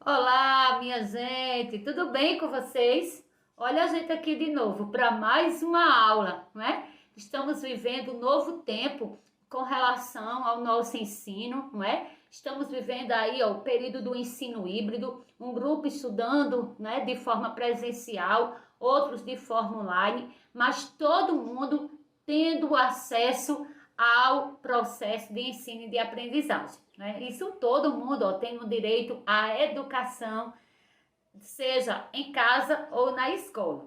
Olá, minha gente, tudo bem com vocês? Olha a gente aqui de novo para mais uma aula, não é? Estamos vivendo um novo tempo com relação ao nosso ensino, não é? Estamos vivendo aí ó, o período do ensino híbrido, um grupo estudando, né, de forma presencial, outros de forma online, mas todo mundo tendo acesso ao processo de ensino e de aprendizagem. Né? Isso todo mundo ó, tem o direito à educação, seja em casa ou na escola.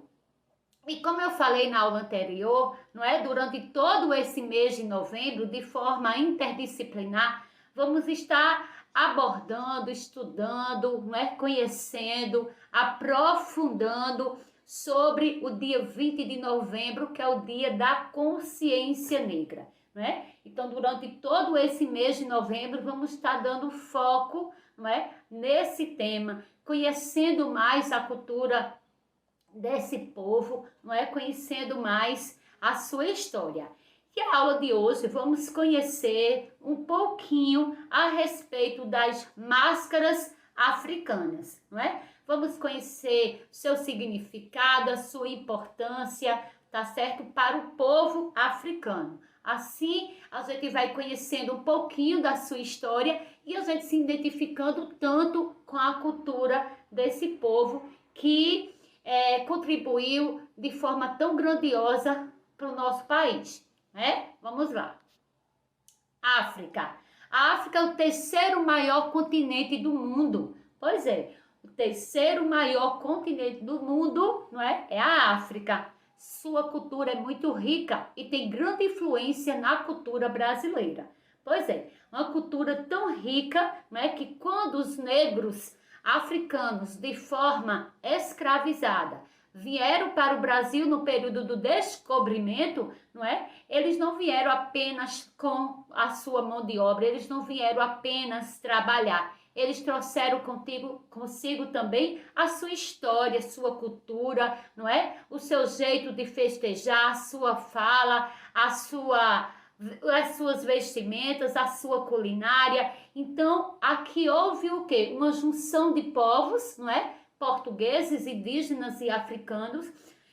E como eu falei na aula anterior, não é? Durante todo esse mês de novembro, de forma interdisciplinar, vamos estar abordando, estudando, não é? Conhecendo, aprofundando sobre o dia 20 de novembro, que é o dia da consciência negra. Não é? Então, durante todo esse mês de novembro, vamos estar dando foco, não é? Nesse tema, conhecendo mais a cultura desse povo, não é? Conhecendo mais a sua história. E a aula de hoje vamos conhecer um pouquinho a respeito das máscaras africanas, não é? Vamos conhecer seu significado, a sua importância, tá certo? Para o povo africano. Assim, a gente vai conhecendo um pouquinho da sua história e a gente se identificando tanto com a cultura desse povo que contribuiu de forma tão grandiosa para o nosso país, né? Vamos lá. África. A África é o terceiro maior continente do mundo. Pois é, o terceiro maior continente do mundo, não é? É a África. Sua cultura é muito rica e tem grande influência na cultura brasileira. Pois é, uma cultura tão rica, não é, que quando os negros africanos de forma escravizada vieram para o Brasil no período do descobrimento, não é? Eles não vieram apenas com a sua mão de obra, eles não vieram apenas trabalhar. Eles trouxeram consigo também a sua história, sua cultura, não é? O seu jeito de festejar, a sua fala, as suas vestimentas, a sua culinária. Então, aqui houve o quê? Uma junção de povos, não é? Portugueses, indígenas e africanos,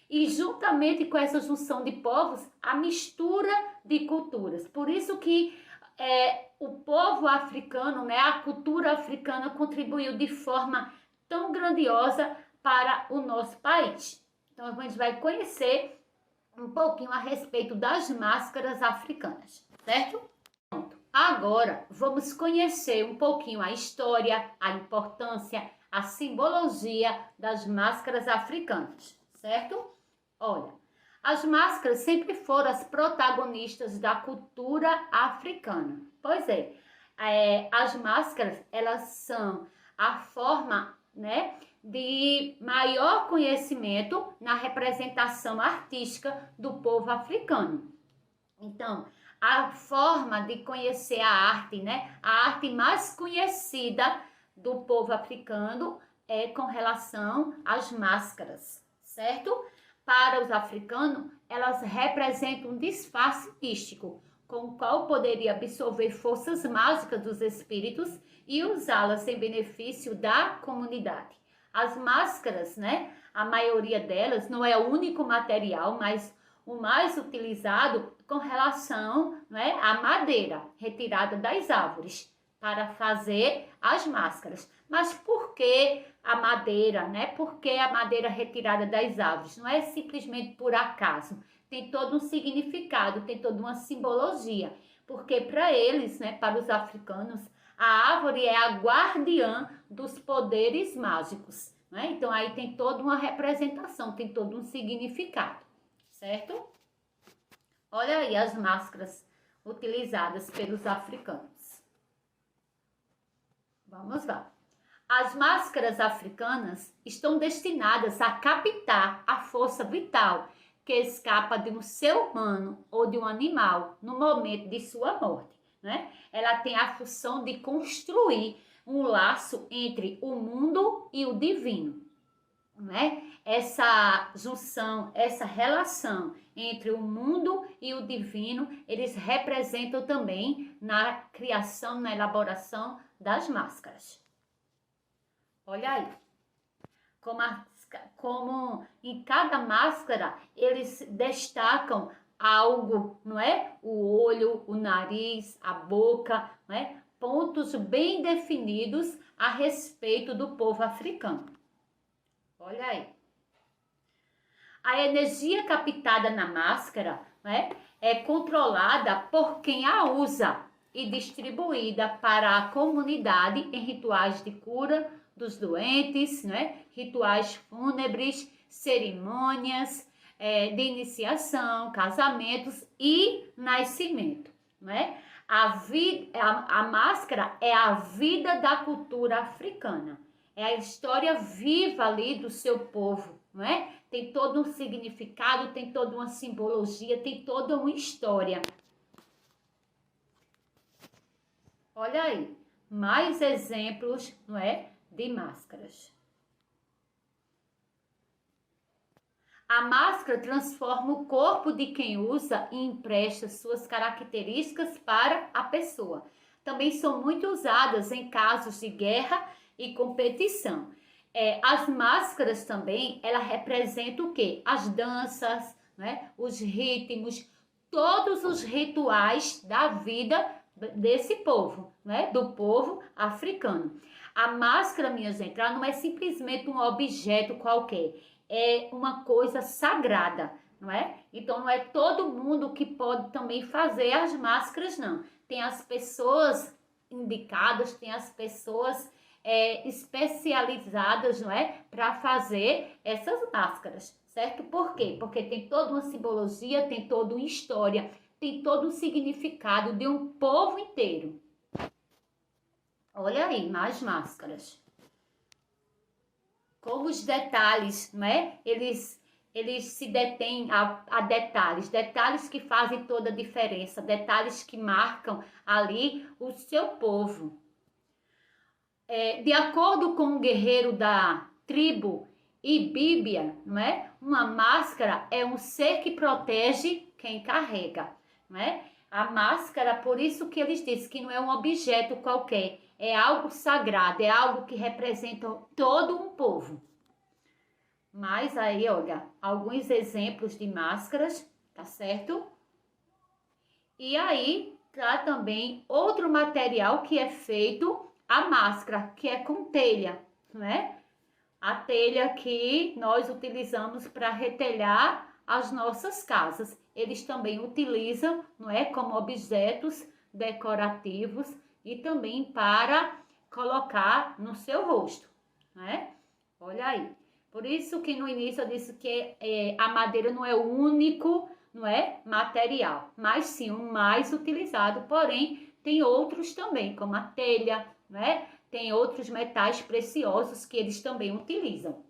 e juntamente com essa junção de povos, a mistura de culturas. Por isso que o povo africano, né, a cultura africana contribuiu de forma tão grandiosa para o nosso país. Então, a gente vai conhecer um pouquinho a respeito das máscaras africanas, certo? Pronto. Agora, vamos conhecer um pouquinho a história, a importância, a simbologia das máscaras africanas, certo? Olha, as máscaras sempre foram as protagonistas da cultura africana. Pois é, as máscaras, elas são a forma, né, de maior conhecimento na representação artística do povo africano. Então, a forma de conhecer a arte, né, a arte mais conhecida do povo africano é com relação às máscaras, certo? Para os africanos, elas representam um disfarce místico, com o qual poderia absorver forças mágicas dos espíritos e usá-las em benefício da comunidade. As máscaras, né, a maioria delas não é o único material, mas o mais utilizado com relação, né, à madeira retirada das árvores para fazer as máscaras. Mas por que a madeira, né? Por que a madeira retirada das árvores? Não é simplesmente por acaso. Tem todo um significado, tem toda uma simbologia. Porque para eles, né, para os africanos, a árvore é a guardiã dos poderes mágicos. Né? Então aí tem toda uma representação, tem todo um significado, certo? Olha aí as máscaras utilizadas pelos africanos. Vamos lá. As máscaras africanas estão destinadas a captar a força vital que escapa de um ser humano ou de um animal no momento de sua morte. Né? Ela tem a função de construir um laço entre o mundo e o divino. Né? Essa junção, essa relação entre o mundo e o divino, eles representam também na criação, na elaboração das máscaras. Olha aí, como em cada máscara eles destacam algo, não é? O olho, o nariz, a boca, não é? Pontos bem definidos a respeito do povo africano. Olha aí. A energia captada na máscara, né, é controlada por quem a usa e distribuída para a comunidade em rituais de cura dos doentes, né, rituais fúnebres, cerimônias de iniciação, casamentos e nascimento. Né? A máscara é a vida da cultura africana, é a história viva ali do seu povo, não é? Tem todo um significado, tem toda uma simbologia, tem toda uma história. Olha aí, mais exemplos, não é, de máscaras. A máscara transforma o corpo de quem usa e empresta suas características para a pessoa. Também são muito usadas em casos de guerra e competição. As máscaras também, ela representa o quê? As danças, né? Os ritmos, todos os rituais da vida desse povo, né? Do povo africano. A máscara, minha gente, ela não é simplesmente um objeto qualquer, é uma coisa sagrada, não é? Então não é todo mundo que pode também fazer as máscaras, não. Tem as pessoas indicadas, tem as pessoas especializadas, não é? Para fazer essas máscaras, certo? Por quê? Porque tem toda uma simbologia, tem toda uma história, tem todo um significado de um povo inteiro. Olha aí, mais máscaras. Como os detalhes, não é? Eles se detêm a detalhes que fazem toda a diferença, detalhes que marcam ali o seu povo. De acordo com o guerreiro da tribo Ibibia, não é? Uma máscara é um ser que protege quem carrega, não é? A máscara, por isso que eles dizem que não é um objeto qualquer, é algo sagrado, é algo que representa todo um povo. Mas aí, olha, alguns exemplos de máscaras, tá certo? E aí, tá também outro material que é feito a máscara, que é com telha, não é? A telha que nós utilizamos para retelhar as nossas casas. Eles também utilizam, não é, como objetos decorativos e também para colocar no seu rosto, não é? Olha aí. Por isso que no início eu disse que a madeira não é o único, não é, material, mas sim o mais utilizado, porém tem outros também, como a telha, né? Tem outros metais preciosos que eles também utilizam.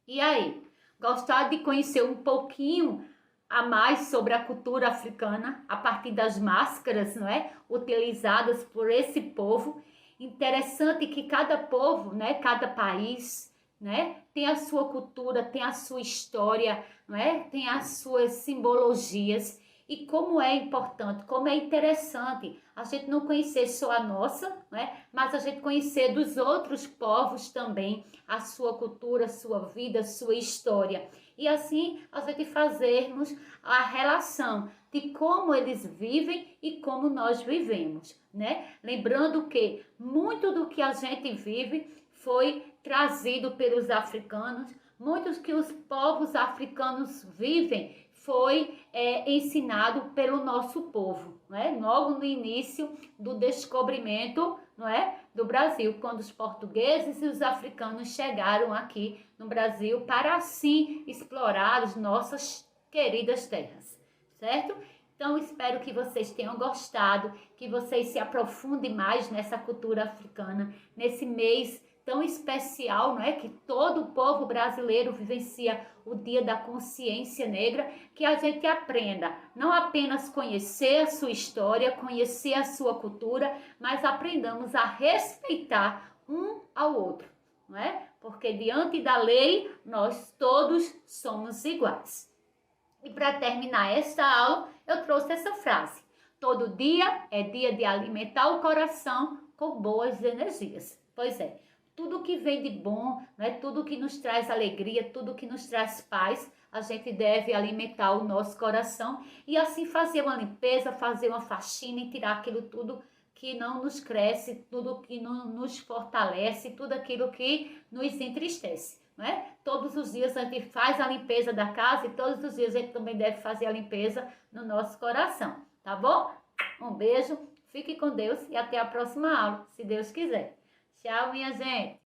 E aí, gostar de conhecer um pouquinho a mais sobre a cultura africana a partir das máscaras, não é? Utilizadas por esse povo. Interessante que cada povo, né? Cada país, né? Tem a sua cultura, tem a sua história, não é? Tem as suas simbologias. E como é importante, como é interessante a gente não conhecer só a nossa, né? Mas a gente conhecer dos outros povos também, a sua cultura, a sua vida, a sua história. E assim a gente fazermos a relação de como eles vivem e como nós vivemos, né? Lembrando que muito do que a gente vive foi trazido pelos africanos, muitos que os povos africanos vivem foi ensinado pelo nosso povo, não é? Logo no início do descobrimento, não é, do Brasil, quando os portugueses e os africanos chegaram aqui no Brasil para assim explorar as nossas queridas terras, certo? Então espero que vocês tenham gostado, que vocês se aprofundem mais nessa cultura africana, nesse mês tão especial, não é? Que todo o povo brasileiro vivencia o Dia da Consciência Negra, que a gente aprenda não apenas conhecer a sua história, conhecer a sua cultura, mas aprendamos a respeitar um ao outro, não é? Porque diante da lei nós todos somos iguais. E para terminar esta aula, eu trouxe essa frase: todo dia é dia de alimentar o coração com boas energias. Pois é. tudo que vem de bom, né? Tudo que nos traz alegria, tudo que nos traz paz, a gente deve alimentar o nosso coração e assim fazer uma limpeza, fazer uma faxina e tirar aquilo tudo que não nos cresce, tudo que não nos fortalece, tudo aquilo que nos entristece, não é? Todos os dias a gente faz a limpeza da casa e todos os dias a gente também deve fazer a limpeza no nosso coração, tá bom? Um beijo, fique com Deus e até a próxima aula, se Deus quiser. Tchau, minha gente!